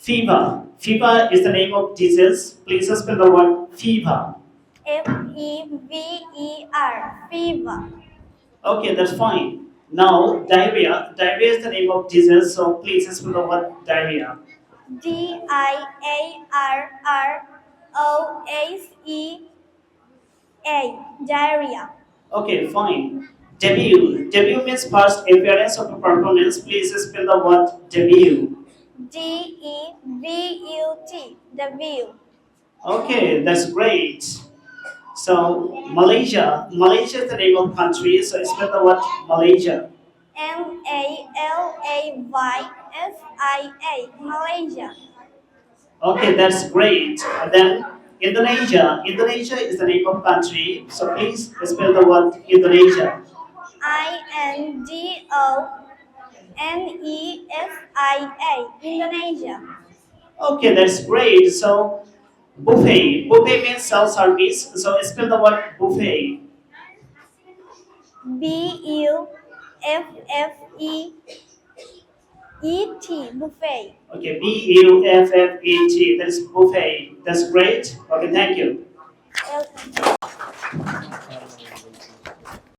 Fever. Fever is the name of disease. Please spell the word fever. Fever. Fever. Okay, that's fine. Now, diarrhea. Diarrhea is the name of disease, so please spell the word diarrhea. Diarrhea. Diarrhea. Okay, fine. Debut. Debut means first appearance of a performance. Please spell the word debut. Debut. W. Okay, that's great. So, Malaysia. Malaysia is the name of country, so spell the word Malaysia. Malaysia. Malaysia. Okay, that's great. And then Indonesia. Indonesia is the name of country, so please spell the word Indonesia. Indonesia. Indonesia. Okay, that's great. So buffet. Buffet means self-service, so spell the word buffet. Buffet. Buffet. Okay, Buffet. That is buffet. That's great. Okay, thank you. Welcome.